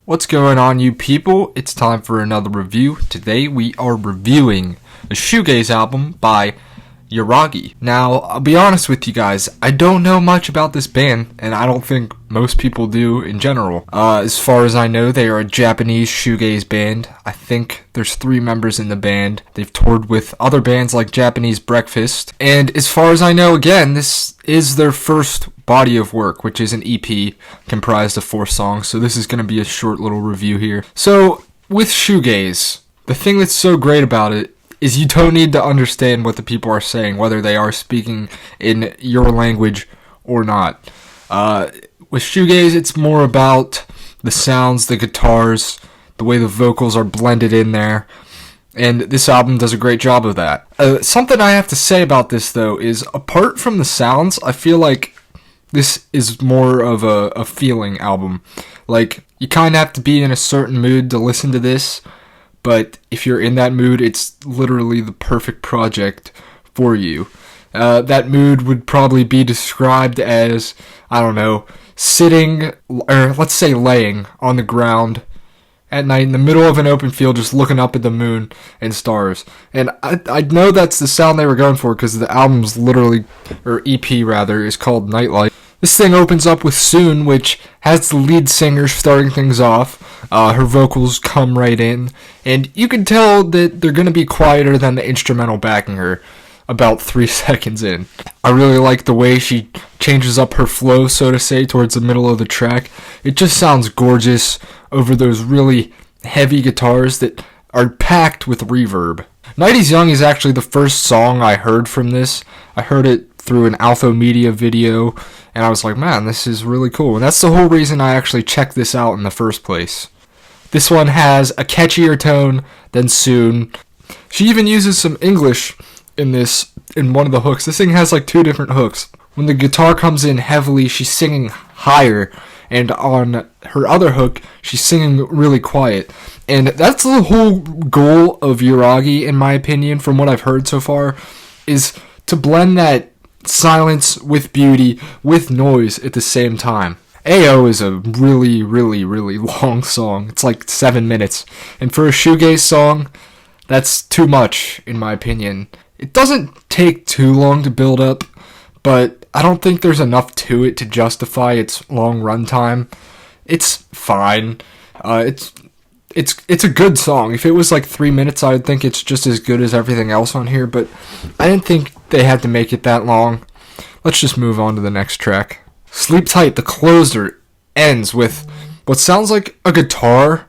What's going on, you people? It's time for another review. Today we are reviewing a shoegaze album by Yuragi. Now, I'll be honest with you guys, I don't know much about this band, and I don't think most people do in general. As far as I know, they are a Japanese shoegaze band. I think there's 3 members in the band. They've toured with other bands like Japanese Breakfast, and as far as I know, again, this is their first body of work, which is an EP comprised of 4 songs, so this is going to be a short little review here. So, with shoegaze, the thing that's so great about it is you don't need to understand what the people are saying, whether they are speaking in your language or not. With shoegaze, it's more about the sounds, the guitars, the way the vocals are blended in there, and this album does a great job of that. Something I have to say about this, though, is apart from the sounds, I feel like this is more of a feeling album. Like, you kind of have to be in a certain mood to listen to this, but if you're in that mood, it's literally the perfect project for you. That mood would probably be described as, I don't know, sitting, or let's say laying on the ground at night in the middle of an open field just looking up at the moon and stars. And I know that's the sound they were going for because the album's literally, or EP rather, is called Nightlife. This thing opens up with Soon, which has the lead singer starting things off. Her vocals come right in, and you can tell that they're going to be quieter than the instrumental backing her about 3 seconds in. I really like the way she changes up her flow, so to say, towards the middle of the track. It just sounds gorgeous over those really heavy guitars that are packed with reverb. Night is Young is actually the first song I heard from this. I heard it through an Alpha Media video, and I was like, man, this is really cool. And that's the whole reason I actually checked this out in the first place. This one has a catchier tone than Soon. She even uses some English in one of the hooks. This thing has like 2 different hooks. When the guitar comes in heavily, she's singing higher, and on her other hook, she's singing really quiet. And that's the whole goal of Yuragi, in my opinion, from what I've heard so far, is to blend that silence with beauty, with noise at the same time. AO is a really, really, really long song. It's like 7 minutes. And for a shoegaze song, that's too much, in my opinion. It doesn't take too long to build up, but I don't think there's enough to it to justify its long runtime. It's fine. It's a good song. If it was like 3 minutes, I would think it's just as good as everything else on here, but I didn't think they had to make it that long. Let's just move on to the next track. Sleeptight, the closer, ends with what sounds like a guitar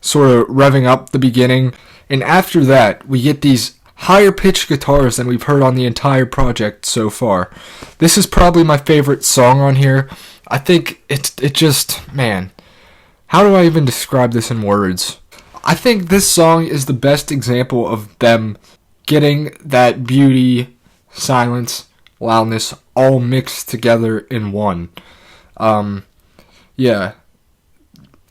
sort of revving up the beginning, and after that, we get these higher pitched guitars than we've heard on the entire project so far. This is probably my favorite song on here. I think it just, man, how do I even describe this in words? I think this song is the best example of them getting that beauty, silence, loudness all mixed together in one. Yeah.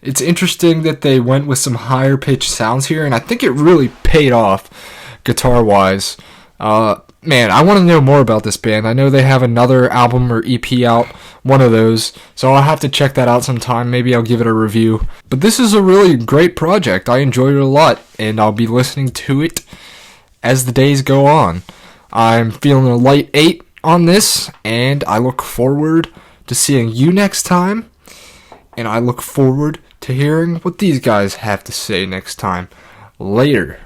It's interesting that they went with some higher pitched sounds here, and I think it really paid off guitar-wise. Man, I want to know more about this band. I know they have another album or EP out, one of those, so I'll have to check that out sometime. Maybe I'll give it a review. But this is a really great project. I enjoyed it a lot, and I'll be listening to it as the days go on. I'm feeling a light 8 on this, and I look forward to seeing you next time, and I look forward to hearing what these guys have to say next time. Later.